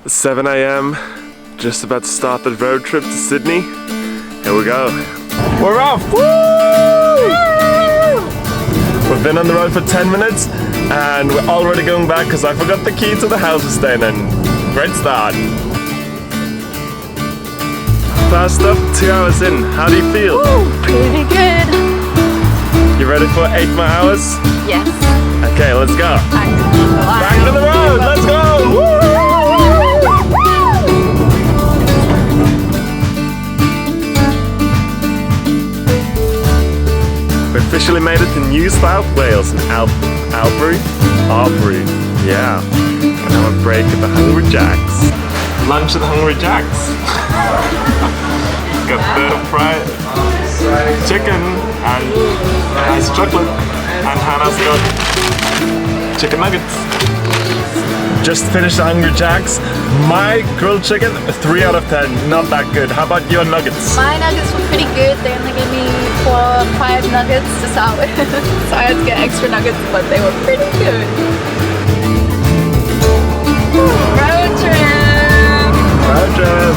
7 AM, just about to start the road trip to Sydney. Here we go. We're off! Woo! We've been on the road for 10 minutes and we're already going back because I forgot the key to the house we're staying in. Great start. First up, 2 hours in. How do you feel? Woo, pretty good. You ready for 8 more hours? Yes. Okay, let's go. Back to the road, let's go! Woo! We officially made it to New South Wales in Albury, yeah. And now a break at the Hungry Jack's. Lunch at the Hungry Jack's. Got a bit of fried chicken and nice chocolate, and Hannah's got chicken nuggets. Just finished the Hungry Jack's. My grilled chicken, 3 out of 10, not that good. How about your nuggets? My nuggets were pretty good. They only gave me 4 or 5 nuggets to start with. So I had to get extra nuggets, but they were pretty good. Road trip! Road trip!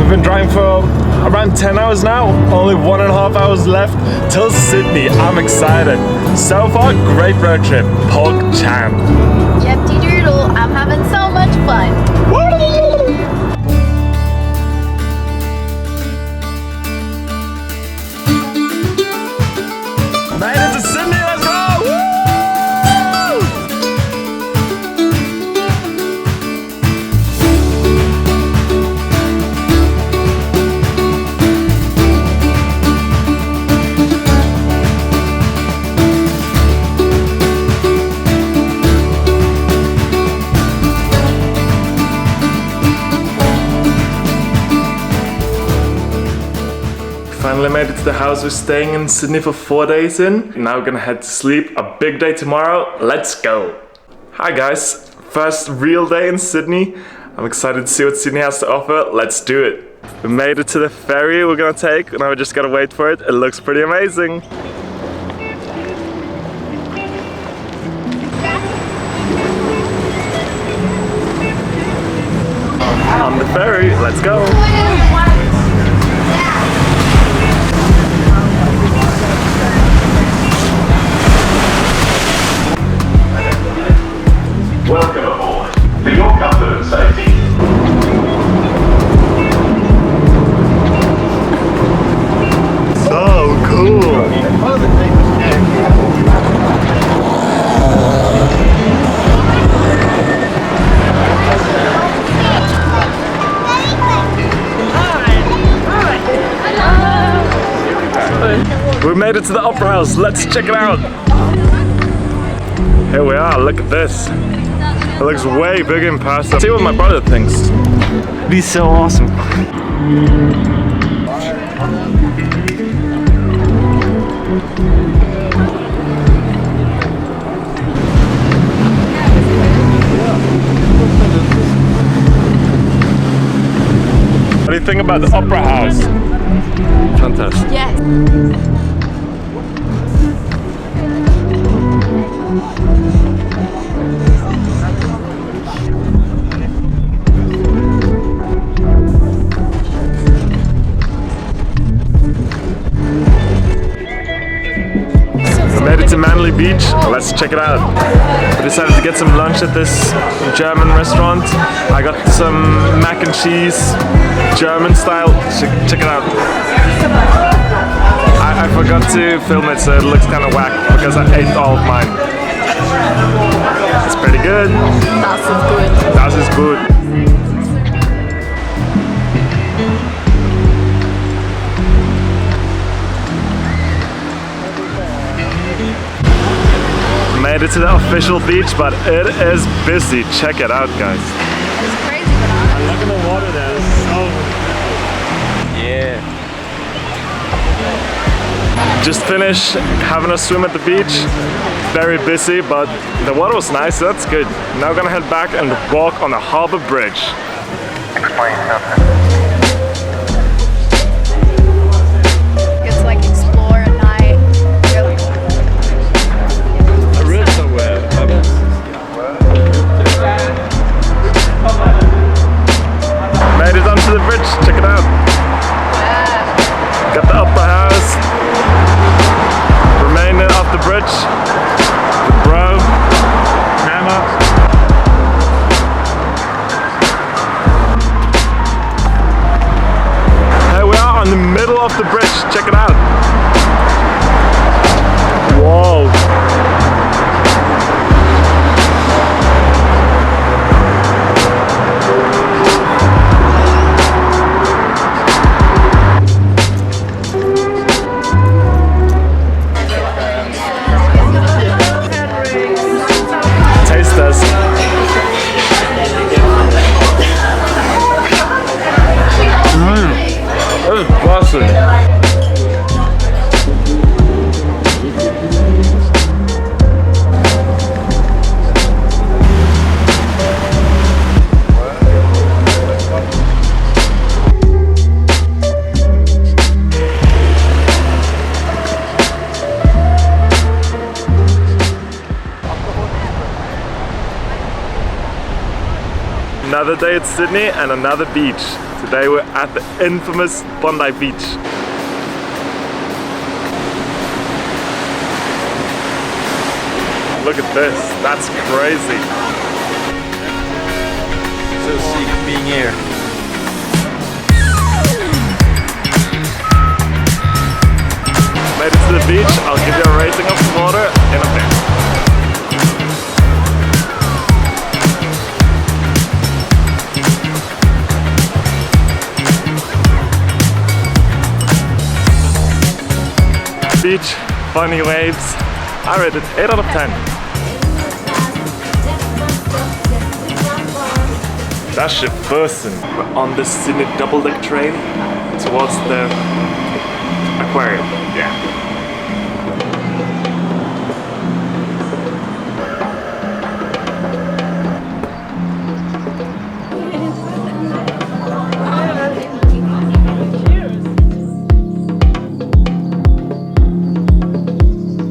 We've been driving for around 10 hours now. Only 1.5 hours left till Sydney. I'm excited. So far, great road trip. Pog champ. Yep, doodle. I'm having so much fun. Made it to Sydney, let's go! Finally made it to the house we're staying in Sydney for 4 days in. Now we're gonna head to sleep. A big day tomorrow. Let's go. Hi guys. First real day in Sydney. I'm excited to see what Sydney has to offer. Let's do it. We made it to the ferry we're gonna take. Now we just gotta wait for it. It looks pretty amazing. On the ferry. Let's go. Welcome aboard. For your comfort and safety. So cool. We made it to the Opera House. Let's check it out. Here we are. Look at this. It looks way bigger in person. See what my brother thinks. It'd be so awesome. What do you think about the Opera House? Fantastic. Yes. Made it to Manly Beach. Let's check it out. We decided to get some lunch at this German restaurant. I got some mac and cheese, German style. Check it out. I forgot to film it, so it looks kind of whack because I ate all of mine. It's pretty good. Das ist gut. Das ist gut. Made it to the official beach, but it is busy. Check it out, guys. It's crazy, but honest. Look at the water there. It's so... Yeah. Just finished having a swim at the beach. Very busy, but the water was nice, so that's good. Now we're gonna head back and walk on the Harbour Bridge. Explain something. Get to like explore at night. Really. I read somewhere. Another day at Sydney and another beach. Today we're at the infamous Bondi Beach. Look at this, that's crazy. So sick being here. Made it to the beach, I'll give you a rating of the water in a bit. Beach, funny waves. I rate it 8 out of 10. Das ist Bussen. We're on the Sydney double-deck train towards the Aquarium. Yeah.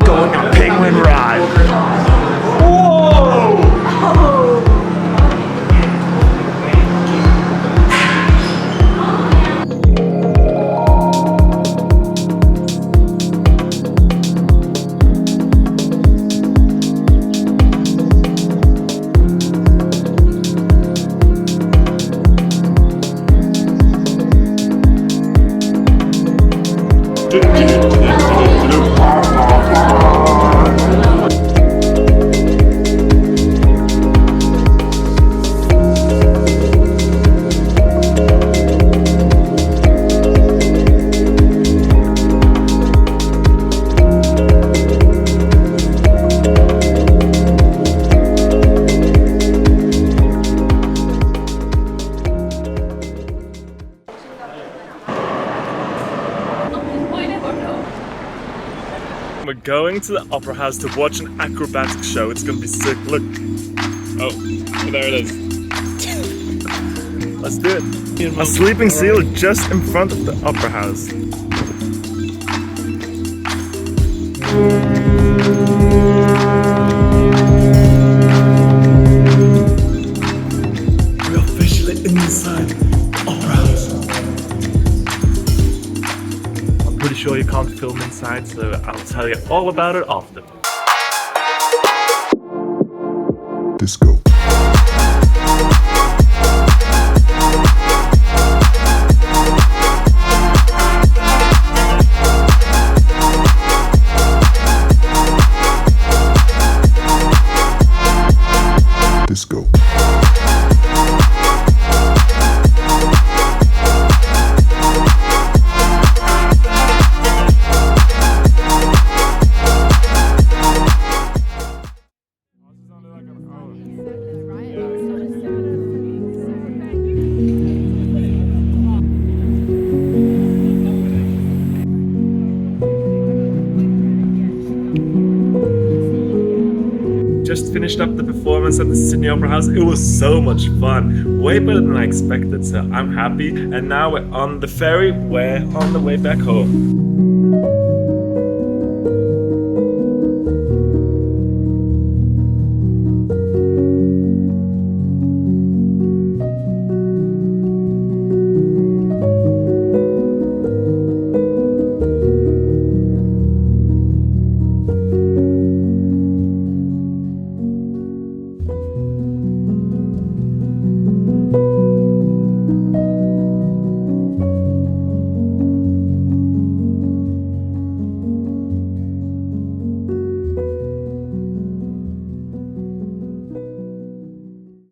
Going a penguin ride. Whoa! We're going to the Opera House to watch an acrobatic show. It's gonna be sick. Look. Oh, there it is. Let's do it. A sleeping seal just in front of the Opera House. We're officially inside the Opera House. I'm pretty sure you can't film inside, so I'll tell you all about it after. Disco. Disco. Just finished up the performance at the Sydney Opera House. It was so much fun, way better than I expected, so I'm happy. And now we're on the ferry, we're on the way back home.